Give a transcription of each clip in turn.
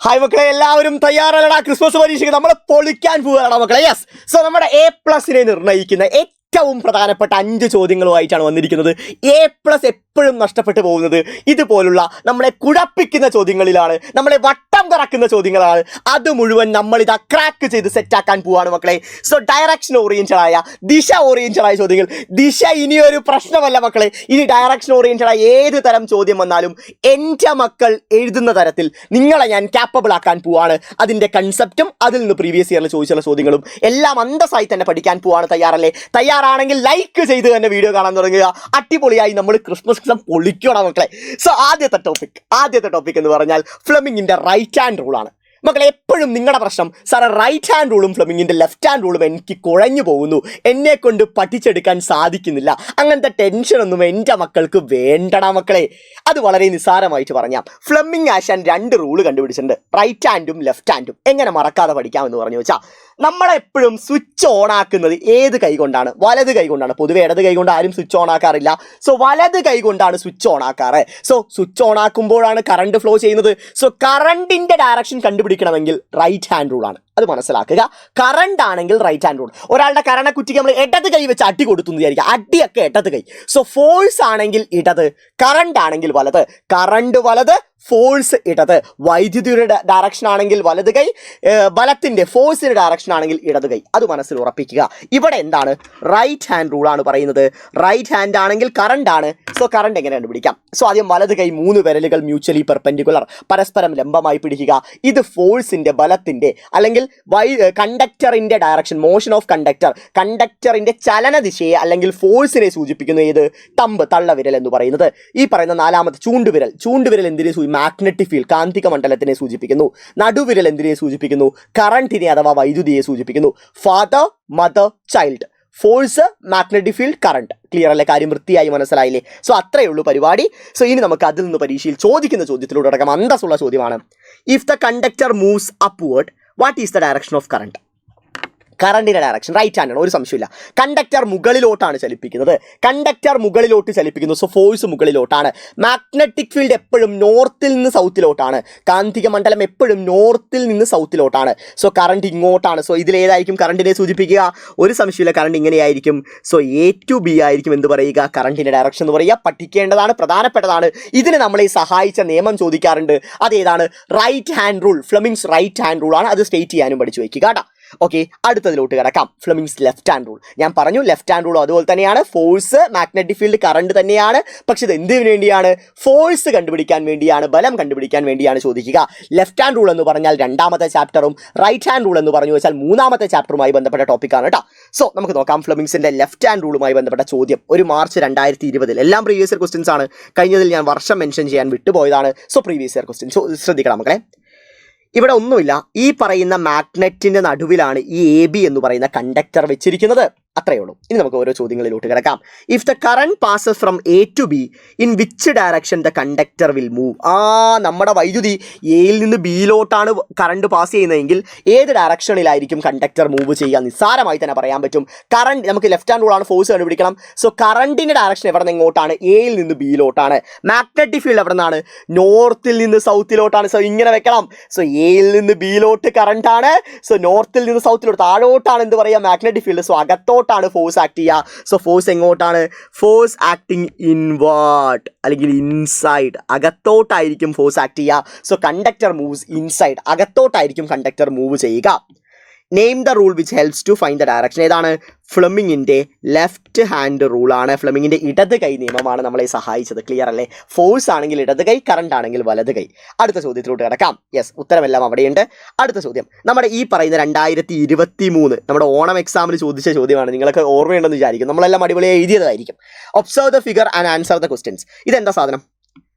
Hi മക്കളെ, എല്ലാവരും തയ്യാറല്ലടാ? Christmas പരീക്ഷയ്ക്ക് നമ്മൾ പൊളിക്കാൻ പോവുകയാണ് മക്കളെ. യെസ്, സോ നമ്മുടെ A+ നിർണ്ണയിക്കുന്ന ഏറ്റവും പ്രധാനപ്പെട്ട 5 ചോദ്യങ്ങളുമായിട്ടാണ് വന്നിരിക്കുന്നത്. A+ എപ്പോഴും നഷ്ടപ്പെട്ടു പോകുന്നത് ഇതുപോലുള്ള നമ്മളെ കുഴപ്പിക്കുന്ന ചോദ്യങ്ങളിലാണ്, നമ്മളെ വട്ടം കറക്കുന്ന ചോദ്യങ്ങളാണ്. അത് മുഴുവൻ നമ്മളിതാ ക്രാക്ക് ചെയ്ത് സെറ്റാക്കാൻ പോവാണ് മക്കളെ. സോ ഡയറക്ഷൻ ഓറിയന്റഡ് ആയ, ദിശ ഓറിയന്റഡ് ആയ ചോദ്യങ്ങൾ. ദിശ ഇനിയൊരു പ്രശ്നമല്ല മക്കളെ. ഇനി ഡയറക്ഷൻ ഓറിയന്റഡ് ആയ ഏത് തരം ചോദ്യം വന്നാലും എൻ്റെ മക്കൾ എഴുതുന്ന തരത്തിൽ നിങ്ങളെ ഞാൻ ക്യാപ്പബിൾ ആക്കാൻ പോവാണ്. അതിൻ്റെ കൺസെപ്റ്റും അതിൽ നിന്ന് പ്രീവിയസ് ഇയറിൽ ചോദിച്ചുള്ള ചോദ്യങ്ങളും എല്ലാം അന്തസ്സായി തന്നെ പഠിക്കാൻ പോവാണ്. തയ്യാറല്ലേ? തയ്യാറാണെങ്കിൽ ലൈക്ക് ചെയ്ത് തന്നെ വീഡിയോ കാണാൻ തുടങ്ങുക. അടിപൊളിയായി നമ്മൾ ക്രിസ്മസ് പൊളിക്കണം മക്കളെ. സോ ആദ്യത്തെ ടോപ്പിക് എന്ന് പറഞ്ഞാൽ ഫ്ലെമിങ്ങിന്റെ റൈറ്റ് ഹാൻഡ് റൂൾ ആണ് മക്കളെ. എപ്പോഴും നിങ്ങളുടെ പ്രശ്നം, സാറേ റൈറ്റ് ഹാൻഡ് റൂളും ഫ്ലെമിങ്ങിന്റെ ലെഫ്റ്റ് ഹാൻഡ് റൂളും എനിക്ക് കുഴഞ്ഞു പോകുന്നു, എന്നെ കൊണ്ട് പഠിച്ചെടുക്കാൻ സാധിക്കുന്നില്ല. അങ്ങനത്തെ ടെൻഷനൊന്നും എൻ്റെ മക്കൾക്ക് വേണ്ടടാ മക്കളെ. അത് വളരെ നിസ്സാരമായിട്ട് പറഞ്ഞാൽ ഫ്ലെമിങ് ആശാൻ 2 റൂള് കണ്ടുപിടിച്ചിട്ടുണ്ട്, റൈറ്റ് ഹാൻഡും ലെഫ്റ്റ് ഹാൻഡും. എങ്ങനെ മറക്കാതെ പഠിക്കാമെന്ന് പറഞ്ഞു വെച്ചാൽ, നമ്മളെപ്പോഴും സ്വിച്ച് ഓൺ ആക്കുന്നത് ഏത് കൈ കൊണ്ടാണ്? വലത് കൈ കൊണ്ടാണ്. പൊതുവെ ഇടത് കൈ കൊണ്ട് ആരും സ്വിച്ച് ഓൺ ആക്കാറില്ല. സോ വലത് കൈ കൊണ്ടാണ് സ്വിച്ച് ഓൺ ആക്കാറ്. സോ സ്വിച്ച് ഓൺ ആക്കുമ്പോഴാണ് കറണ്ട് ഫ്ലോ ചെയ്യുന്നത്. സോ കറണ്ടിന്റെ ഡയറക്ഷൻ കണ്ടുപിടിക്കണമെങ്കിൽ റൈറ്റ് ഹാൻഡ് റൂൾ ആണ്. അത് മനസ്സിലാക്കുക. കറണ്ട് ആണെങ്കിൽ റൈറ്റ് ഹാൻഡ് റൂൾ. ഒരാളുടെ കരണക്കുറ്റിക്ക് നമ്മൾ ഇടത് കൈ വെച്ച് അടി കൊടുത്തു എന്ന് വിചാരിക്കുക, അടിയൊക്കെ ഇടത് കൈ. സോ ഫോഴ്സ് ആണെങ്കിൽ ഇടത്, കറണ്ട് ആണെങ്കിൽ വലത്. കറണ്ട് വലത്, ഫോഴ്സ് ഇടത്. വൈദ്യുതിയുടെ ഡയറക്ഷൻ ആണെങ്കിൽ വലത് കൈ, ബലത്തിന്റെ ഫോഴ്സിന്റെ ഡയറക്ഷൻ ആണെങ്കിൽ ഇടത് കൈ. അത് മനസ്സിൽ ഉറപ്പിക്കുക. ഇവിടെ എന്താണ്? റൈറ്റ് ഹാൻഡ് റൂൾ ആണ് പറയുന്നത്. റൈറ്റ് ഹാൻഡ് ആണെങ്കിൽ കറണ്ട് ആണ്. സോ കറണ്ട് എങ്ങനെ കണ്ടുപിടിക്കാം? സോ ആദ്യം വലത് കൈ 3 വിരലുകൾ മ്യൂച്വലി പെർപെൻഡിക്കുലർ, പരസ്പരം ലംബമായി പിടിക്കുക. ഇത് ഫോഴ്സിന്റെ, ബലത്തിന്റെ അല്ലെങ്കിൽ കണ്ടക്ടറിന്റെ ഡയറക്ഷൻ, മോഷൻ ഓഫ് കണ്ടക്ടറിന്റെ ചലനദിശയെ അല്ലെങ്കിൽ ഫോഴ്സിനെ സൂചിപ്പിക്കുന്നു. ഏത്? തമ്പ്, തള്ളവിരൽ എന്ന് പറയുന്നത്. ഈ പറയുന്ന 4ാമത്തെ ചൂണ്ടുവിരൽ എന്തിനെ? മാഗ്നറ്റിക് ഫീൽഡ്, കാന്തിക മണ്ഡലത്തിനെ സൂചിപ്പിക്കുന്നു. നടുവിരൽ എന്തിനെ സൂചിപ്പിക്കുന്നു? കറണ്ടിനെ അഥവാ വൈദ്യുതിയെ സൂചിപ്പിക്കുന്നു. Father, mother, child. Force, magnetic field, current. Clear അല്ലേ? കാര്യം വൃത്തിയായി മനസ്സിലായില്ലേ? സോ അത്രയേ ഉള്ളൂ പരിപാടി. സോ ഇനി നമുക്ക് അതിൽ നിന്ന് പരീക്ഷയിൽ ചോദിക്കുന്ന ചോദ്യത്തിലൂടെ അടക്കം അന്തസ്സുള്ള ചോദ്യമാണ്. If the conductor moves upward, what is the direction of current? കറണ്ടിൻ്റെ ഡയറക്ഷൻ റൈറ്റ് ഹാൻഡ് ആണ്, ഒരു സംശയമില്ല. കണ്ടക്ടർ മുകളിലോട്ടാണ് ചലിപ്പിക്കുന്നു. സോ ഫോഴ്സ് മുകളിലോട്ടാണ്. മാഗ്നറ്റിക് ഫീൽഡ് എപ്പോഴും നോർത്തിൽ നിന്ന് സൗത്തിലോട്ടാണ്. കാന്തിക മണ്ഡലം എപ്പോഴും നോർത്തിൽ നിന്ന് സൗത്തിലോട്ടാണ്. സോ കറണ്ട് ഇങ്ങോട്ടാണ്. സോ ഇതിലേതായിരിക്കും കറണ്ടിനെ സൂചിപ്പിക്കുക? ഒരു സംശയമില്ല, കറണ്ട് ഇങ്ങനെയായിരിക്കും. സോ A to B ആയിരിക്കും എന്ത് പറയുക? കറണ്ടിൻ്റെ ഡയറക്ഷൻ എന്ന് പറയുക. പഠിക്കേണ്ടതാണ്, പ്രധാനപ്പെട്ടതാണ്. ഇതിന് നമ്മളെ സഹായിച്ച നിയമം ചോദിക്കാറുണ്ട്. അതേതാണ്? Right hand rule. Fleming's right hand rule ആണ്. അത് സ്റ്റേറ്റ് ചെയ്യാനും പഠിച്ചു വയ്ക്കുക കേട്ടോ. ഓക്കെ, അടുത്തതിലോട്ട് കിടക്കാം. Fleming's left hand rule. ഞാൻ പറഞ്ഞു ലെഫ്റ്റ് ഹാൻഡ് റൂൾ അതുപോലെ തന്നെയാണ്. ഫോഴ്സ്, മാഗ്നറ്റിക് ഫീൽഡ്, കറണ്ട് തന്നെയാണ്. പക്ഷെ ഇത് എന്തിനു വേണ്ടിയാണ്? ഫോഴ്സ് കണ്ടുപിടിക്കാൻ വേണ്ടിയാണ്, ബലം കണ്ടുപിടിക്കാൻ വേണ്ടിയാണ് ചോദിക്കുക. ലെഫ്റ്റ് ഹാൻഡ് റൂൾ എന്ന് പറഞ്ഞാൽ 2ാമത്തെ ചാപ്റ്ററും റൈറ്റ് ഹാൻഡ് റൂൾ എന്ന് പറഞ്ഞു വെച്ചാൽ 3ാമത്തെ ചാപ്റ്ററുമായി ബന്ധപ്പെട്ട ടോപ്പിക്കാണ് കേട്ടോ. സോ നമുക്ക് നോക്കാം ഫ്ലെമിങ്സിന്റെ ലെഫ്റ്റ് ഹാൻഡ് റൂളുമായി ബന്ധപ്പെട്ട ചോദ്യം. ഒരു മാർച്ച് 2020. എല്ലാം പ്രീവിയസ് ഇയർ ക്വസ്റ്റ്യൻസ് ആണ്. കഴിഞ്ഞതിൽ ഞാൻ വർഷം മെൻഷൻ ചെയ്യാൻ വിട്ടുപോയതാണ്. സോ പ്രീവിയസ് ഇയർ ക്വസ്റ്റ്യൻ ശ്രദ്ധിക്കണം മക്കളെ. ഇവിടെ ഒന്നുമില്ല. ഈ പറയുന്ന മാഗ്നറ്റിന്റെ നടുവിലാണ് ഈ AB എന്ന് പറയുന്ന കണ്ടക്ടർ വെച്ചിരിക്കുന്നത്. അത്രയേ ഉള്ളൂ. ഇനി നമുക്ക് ഓരോ ചോദ്യങ്ങളിലോട്ട് കിടക്കാം. If the current passes from A to B, in which direction the conductor will move? നമ്മുടെ വൈദ്യുതി എയിൽ നിന്ന് ബിയിലോട്ടാണ് കറണ്ട് പാസ് ചെയ്യുന്നതെങ്കിൽ ഏത് ഡയറക്ഷനിലായിരിക്കും കണ്ടക്ടർ മൂവ് ചെയ്യുക? നിസ്സാരമായി തന്നെ പറയാൻ പറ്റും. കറണ്ട് നമുക്ക് ലെഫ്റ്റ് ഹാൻഡ് റൂളാണ്, ഫോഴ്സ് കണ്ടുപിടിക്കണം. സോ കറണ്ടിൻ്റെ ഡയറക്ഷൻ എവിടെ നിന്ന് എങ്ങോട്ടാണ്? എയിൽ നിന്ന് ബിയിലോട്ടാണ്. മാഗ്നറ്റിക് ഫീൽഡ് എവിടെ നിന്നാണ്? നോർത്തിൽ നിന്ന് സൗത്തിലോട്ടാണ്. സോ ഇങ്ങനെ വെക്കണം. സോ എയിൽ നിന്ന് ബിയിലോട്ട് കറണ്ട് ആണ്. സോ നോർത്തിൽ നിന്ന് സൗത്തിലോട്ട്, താഴോട്ടാണ് എന്ത് പറയുക? Magnetic field. സോ അകത്തോട്ടാണ് ഫോഴ്സ് ആക്ട് ചെയ്യുക. സോ ഫോഴ്സ് എങ്ങോട്ടാണ്? ഫോഴ്സ് ആക്ടിങ് ഇൻവേർഡ് അല്ലെങ്കിൽ ഇൻസൈഡ്. അകത്തോട്ടായിരിക്കും ഫോഴ്സ് ആക്ട് ചെയ്യുക. So conductor moves inside. അകത്തോട്ടായിരിക്കും കണ്ടക്ടർ മൂവ് ചെയ്യുക. Name the rule which helps to find the direction. ഏതാണ്? ഫ്ലെമിങ്ങിൻ്റെ ലെഫ്റ്റ് ഹാൻഡ് റൂളാണ്. ഫ്ലെമിങ്ങിൻ്റെ ഇടത് കൈ നിയമമാണ് നമ്മളെ സഹായിച്ചത്. ക്ലിയർ അല്ലേ? ഫോഴ്സ് ആണെങ്കിൽ ഇടത് കൈ, കറണ്ട് ആണെങ്കിൽ വലത് കൈ. അടുത്ത ചോദ്യത്തിലോട്ട് കിടക്കാം. യെസ്, ഉത്തരമെല്ലാം അവിടെയുണ്ട്. അടുത്ത ചോദ്യം നമ്മുടെ ഈ പറയുന്ന 2023 നമ്മുടെ ഓണം എക്സാമിൽ ചോദിച്ച ചോദ്യമാണ്. നിങ്ങൾക്ക് ഓർമ്മയുണ്ടെന്ന് വിചാരിക്കും. നമ്മളെല്ലാം അടിപൊളിയായി എഴുതിയതായിരിക്കും. Observe the figure and answer the questions. ഇതെന്താ സാധനം?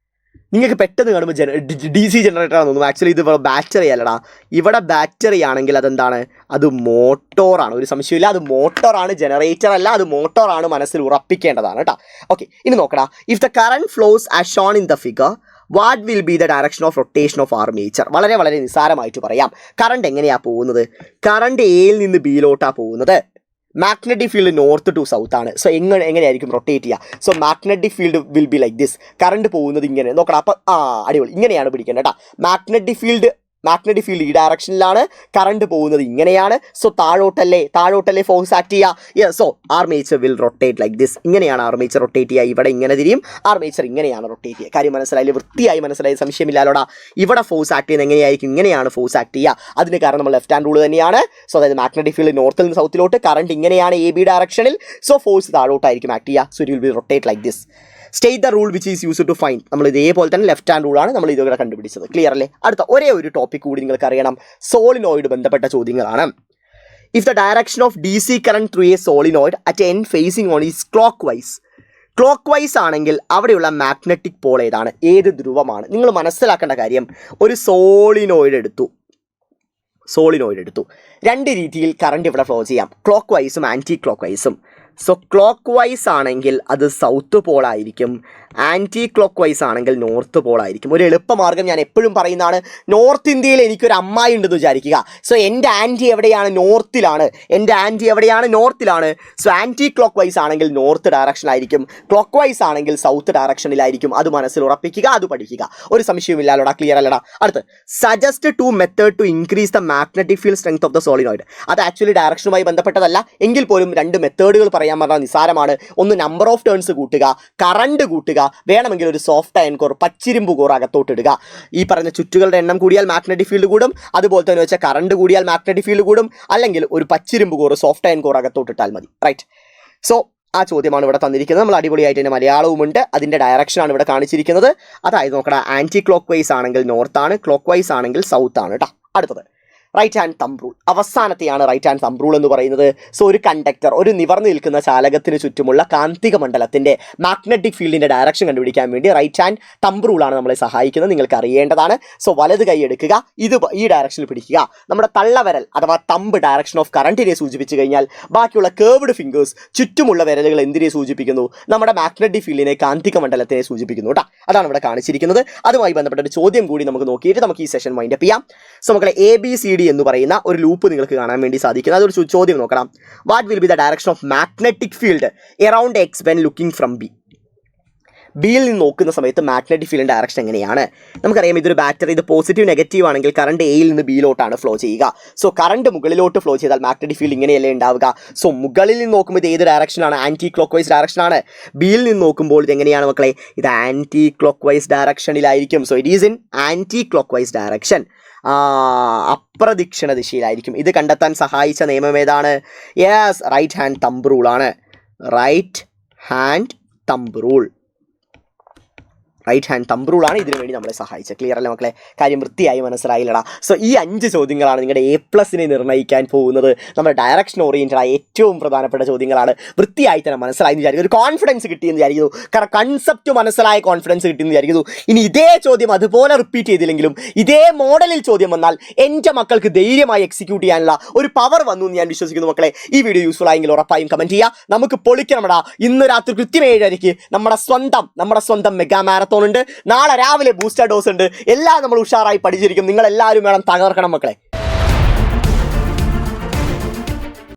നിങ്ങൾക്ക് പെട്ടെന്ന് കാണുമ്പോൾ DC ജനറേറ്റർ ആണെന്ന് തോന്നുന്നു. ആക്ച്വലി ഇത് ബാറ്ററി അല്ലടാ. ഇവിടെ ബാറ്ററി ആണെങ്കിൽ അതെന്താണ്? അത് മോട്ടോറാണ്. ഒരു സംശയമില്ല, അത് മോട്ടോറാണ്, ജനറേറ്റർ അല്ല. അത് മോട്ടോറാണ്, മനസ്സിൽ ഉറപ്പിക്കേണ്ടതാണ് കേട്ടോ. ഓക്കെ, ഇനി നോക്കടാ. If the current flows as shown in the figure, what will be the direction of rotation of armature? വളരെ വളരെ നിസ്സാരമായിട്ട് പറയാം. കറണ്ട് എങ്ങനെയാണ് പോകുന്നത്? കറണ്ട് എയിൽ നിന്ന് ബിയിലോട്ടാണ് പോകുന്നത്. Magnetic field north to south ആണ്. സോ എങ്ങനെയായിരിക്കും റൊട്ടേറ്റ് ചെയ്യുക? So magnetic field will be like this. Current പോകുന്നത് ഇങ്ങനെ നോക്കണം. അപ്പം അടിപൊളി, ഇങ്ങനെയാണ് പിടിക്കേണ്ടത് കേട്ടോ. മാഗ്നറ്റിക് ഫീൽഡ് മാഗ്നറ്റിക് ഫീൽഡ് ഈ ഡയറക്ഷനിലാണ്, കറണ്ട് പോകുന്നത് ഇങ്ങനെയാണ്. സോ താഴോട്ടല്ലേ ഫോഴ്സ് ആക്ട് ചെയ്യുക. So armature will rotate like this. ഇങ്ങനെയാണ് ആർമേച്ചർ റൊട്ടേറ്റ് ചെയ്യുക. ഇവിടെ ഇങ്ങനെ തിരിയും, ആർമേച്ചർ ഇങ്ങനെയാണ് റൊട്ടേറ്റ് ചെയ്യുക. കാര്യം മനസ്സിലായില്ലേ? വൃത്തിയായി മനസ്സിലായി, സംശയമില്ലാലോടാ. ഇവിടെ ഫോഴ്സ് ആക്ട് ചെയ്യുന്നത് എങ്ങനെയായിരിക്കും? ഇങ്ങനെയാണ് ഫോഴ്സ് ആക്ട് ചെയ്യുക. അതിന് കാരണം നമ്മൾ ലെഫ്റ്റ് ഹാൻഡ് റൂൾ തന്നെയാണ്. സോ അതായത് മാഗ്നറ്റിക് ഫീൽഡ് നോർത്തിൽ നിന്ന് സൗത്തിലോട്ട്, കറണ്ട് ഇങ്ങനെയാണ് AB ഡയറക്ഷനിൽ. സോ ഫോഴ്സ് താഴോട്ടായിരിക്കും ആക്ട് ചെയ്യുക. So it will be rotate like this. State the rule which is use to find. നമ്മൾ ഇതേപോലെ തന്നെ ലെഫ്റ്റ് ഹാൻഡ് റൂളാണ് നമ്മൾ ഇതുവരെ കണ്ടുപിടിച്ചത്. ക്ലിയർ അല്ലേ? അടുത്ത ഒരേ ഒരു ടോപ്പിക് കൂടി നിങ്ങൾക്ക് അറിയണം. സോളിനോയിഡ് ബന്ധപ്പെട്ട ചോദ്യങ്ങളാണ്. If the direction of DC current through A solenoid at end facing one is clock vice ആണെങ്കിൽ അവിടെയുള്ള മാഗ്നറ്റിക് പോൾ ഏതാണ്? ഏത് ധ്രുവമാണ്? നിങ്ങൾ മനസ്സിലാക്കേണ്ട കാര്യം, ഒരു സോളിനോയിഡ് എടുത്തു. രണ്ട് രീതിയിൽ കറണ്ട് ഇവിടെ ഫ്ലോ ചെയ്യാം, ക്ലോക്ക് വൈസും ആൻറ്റി ക്ലോക്ക് വൈസും. സോ ക്ലോക്ക് വൈസ് ആണെങ്കിൽ അത് സൗത്ത് പോൾ ആയിരിക്കും, ആൻറ്റി ക്ലോക്ക് വൈസ് ആണെങ്കിൽ നോർത്ത് പോൾ ആയിരിക്കും. ഒരു എളുപ്പമാർഗ്ഗം ഞാൻ എപ്പോഴും പറയുന്നതാണ്. നോർത്ത് ഇന്ത്യയിൽ എനിക്കൊരു അമ്മായി ഉണ്ടെന്ന് വിചാരിക്കുക. സോ എൻ്റെ ആൻറ്റി എവിടെയാണ്? നോർത്തിലാണ്. സോ ആൻറ്റി ക്ലോക്ക് വൈസ് ആണെങ്കിൽ നോർത്ത് ഡയറക്ഷനിലായിരിക്കും, ക്ലോക്ക് വൈസ് ആണെങ്കിൽ സൗത്ത് ഡയറക്ഷനിലായിരിക്കും. അത് മനസ്സിൽ ഉറപ്പിക്കുക, അത് പഠിക്കുക. ഒരു സംശയമില്ലല്ലോടാ? ക്ലിയർ അല്ലടാ? അടുത്ത്, suggest 2 method to increase the magnetic field strength of the solenoid. അത് ആക്ച്വലി ഡയറക്ഷനുമായി ബന്ധപ്പെട്ടതല്ല, എങ്കിൽ പോലും 2 മെത്തേഡുകൾ പറയാൻ പറഞ്ഞാൽ നിസ്സാരമാണ്. ഒന്ന് നമ്പർ ഓഫ് ടേൺസ് കൂട്ടുക, കറണ്ട് കൂട്ടുക, വേണമെങ്കിൽ ഒരു സോഫ്റ്റ് അയൺ കോർ, പച്ചിരുമ്പ് കോർ അകത്തോട്ടിടുക. ഈ പറഞ്ഞ ചുറ്റുകളുടെ എണ്ണം കൂടിയാൽ മാഗ്നറ്റിക് ഫീൽഡ് കൂടും. അതുപോലെ തന്നെ വെച്ചാൽ കറണ്ട് കൂടിയാൽ മാഗ്നറ്റിക് ഫീൽഡ് കൂടും. അല്ലെങ്കിൽ ഒരു പച്ചിരുമ്പ് കോർ, സോഫ്റ്റ് അയൺ കോർ അകത്തോട്ടിട്ടാൽ മതി. റൈറ്റ്. സോ ആ ചോദ്യമാണ് ഇവിടെ തന്നിരിക്കുന്നത്. നമ്മൾ അടിപൊളിയായിട്ട് തന്നെ മലയാളവുമുണ്ട്. അതിൻ്റെ ഡയറക്ഷനാണ് ഇവിടെ കാണിച്ചിരിക്കുന്നത്. അതായത് നോക്കടാ, ആൻറ്റി ക്ലോക്ക് വൈസ് ആണെങ്കിൽ നോർത്താണ്, ക്ലോക്ക് വൈസ് ആണെങ്കിൽ സൗത്ത് ആണ് കേട്ടോ. അടുത്തത് റൈറ്റ് ഹാൻഡ് തമ്പ് റൂൾ. അവസാനത്തെയാണ് റൈറ്റ് ഹാൻഡ് തമ്പ് റൂൾ എന്ന് പറയുന്നത്. സോ ഒരു കണ്ടക്ടർ, ഒരു നിവർന്നു നിൽക്കുന്ന ചാലകത്തിന് ചുറ്റുമുള്ള കാന്തിക മണ്ഡലത്തിൻ്റെ മാഗ്നറ്റിക് ഫീൽഡിൻ്റെ ഡയറക്ഷൻ കണ്ടുപിടിക്കാൻ വേണ്ടി റൈറ്റ് ഹാൻഡ് തമ്പ് റൂളാണ് നമ്മളെ സഹായിക്കുന്നത്. നിങ്ങൾക്ക് അറിയേണ്ടതാണ്. സോ വലത് കൈ എടുക്കുക, ഈ ഡയറക്ഷനിൽ പിടിക്കുക. നമ്മുടെ തള്ളവിരൽ അഥവാ തമ്പ് ഡയറക്ഷൻ ഓഫ് കറണ്ടിനെ സൂചിപ്പിച്ചു കഴിഞ്ഞാൽ ബാക്കിയുള്ള കേർവ്ഡ് ഫിംഗേഴ്സ്, ചുറ്റുമുള്ള വിരലുകൾ എന്തിനെ സൂചിപ്പിക്കുന്നു? നമ്മുടെ മാഗ്നറ്റിക് ഫീൽഡിനെ, കാന്തിക മണ്ഡലത്തിനെ സൂചിപ്പിക്കുന്നു കേട്ടോ. അതാണ് ഇവിടെ കാണിച്ചിരിക്കുന്നത്. അതുമായി ബന്ധപ്പെട്ട ഒരു ചോദ്യം കൂടി നമുക്ക് നോക്കിയിട്ട് നമുക്ക് ഈ സെഷൻ വൈൻഡപ്പ് ചെയ്യാം. സോ മക്കളെ, ABCD എന്ന് പറയുന്ന ഒരു ലൂപ്പ് നിങ്ങൾക്ക് കാണാൻ വേണ്ടി സാധിക്കുന്നത്. അതൊരു ചോദ്യം നോക്കണം. What will be the direction of magnetic field around X when looking from B? ബിയിൽ നിന്ന് നോക്കുന്ന സമയത്ത് മാഗ്നറ്റിക് ഫീൽഡിൻ്റെ ഡയറക്ഷൻ എങ്ങനെയാണ്? നമുക്കറിയാം, ഇതൊരു ബാറ്ററി. ഇത് പോസിറ്റീവ് നെഗറ്റീവ് ആണെങ്കിൽ കറണ്ട് Aയിൽ നിന്ന് Bയിലോട്ടാണ് ഫ്ലോ ചെയ്യുക. സോ കറണ്ട് മുകളിലോട്ട് ഫ്ലോ ചെയ്താൽ മാഗ്നറ്റിക് ഫീൽഡ് ഇങ്ങനെയല്ലേ ഉണ്ടാവുക. സോ മുകളിൽ നിന്ന് നോക്കുമ്പോൾ ഇത് ഏത് ഡയറക്ഷനാണ്? ആൻറ്റി ക്ലോക്ക് വൈസ് ഡയറക്ഷനാണ്. ബിയിൽ നിന്ന് നോക്കുമ്പോൾ ഇത് എങ്ങനെയാണ് മക്കളെ? ഇത് ആൻറ്റി ക്ലോക്ക് വൈസ് ഡയറക്ഷനിലായിരിക്കും. So it is in anti clock vice direction, അപ്രദക്ഷിണ ദിശയിലായിരിക്കും. ഇത് കണ്ടെത്താൻ സഹായിച്ച നിയമം ഏതാണ്? യെസ്, റൈറ്റ് ഹാൻഡ് തമ്പ് റൂളാണ്. റൈറ്റ് ഹാൻഡ് തമ്പ് റൂളാണ് ഇതിനു വേണ്ടി നമ്മളെ സഹായിച്ചത്. ക്ലിയർ അല്ലേ മക്കളെ? കാര്യം വൃത്തിയായി മനസ്സിലായില്ലടാ? സോ ഈ 5 ചോദ്യങ്ങളാണ് നിങ്ങളുടെ A+ നിർണ്ണയിക്കാൻ പോകുന്നത്. നമ്മുടെ ഡയറക്ഷൻ ഓറിയൻറ്റഡ് ആയ ഏറ്റവും പ്രധാനപ്പെട്ട ചോദ്യങ്ങളാണ്. വൃത്തിയായി തന്നെ മനസ്സിലായി എന്ന് വിചാരിക്കുന്നു, ഒരു കോൺഫിഡൻസ് കിട്ടിയെന്ന് വിചാരിക്കുന്നു, കാരണം കൺസെപ്റ്റ് മനസ്സിലായ കോൺഫിഡൻസ് കിട്ടിയെന്ന് വിചാരിക്കുന്നു. ഇനി ഇതേ ചോദ്യം അതുപോലെ റിപ്പീറ്റ് ചെയ്തില്ലെങ്കിലും ഇതേ മോഡലിൽ ചോദ്യം വന്നാൽ എൻ്റെ മക്കൾക്ക് ധൈര്യമായി എക്സിക്യൂട്ട് ചെയ്യാനുള്ള ഒരു പവർ വന്നു എന്ന് ഞാൻ വിശ്വസിക്കുന്നു. മക്കളെ, ഈ വീഡിയോ യൂസ്ഫുൾ ആയെങ്കിൽ ഉറപ്പായും കമൻറ്റ് ചെയ്യുക. നമുക്ക് പൊളിക്കണമടാ. ഇന്ന് രാത്രി കൃത്യം 7:30 നമ്മുടെ സ്വന്തം മെഗാ മാരത്തോൺ ഉണ്ട്. നാളെ രാവിലെ ബൂസ്റ്റർ ഡോസ് ഉണ്ട്. എല്ലാം നമ്മൾ ഉഷാറായി പഠിച്ചിരിക്കും. നിങ്ങൾ എല്ലാവരും വേണം തകർക്കണം മക്കളെ.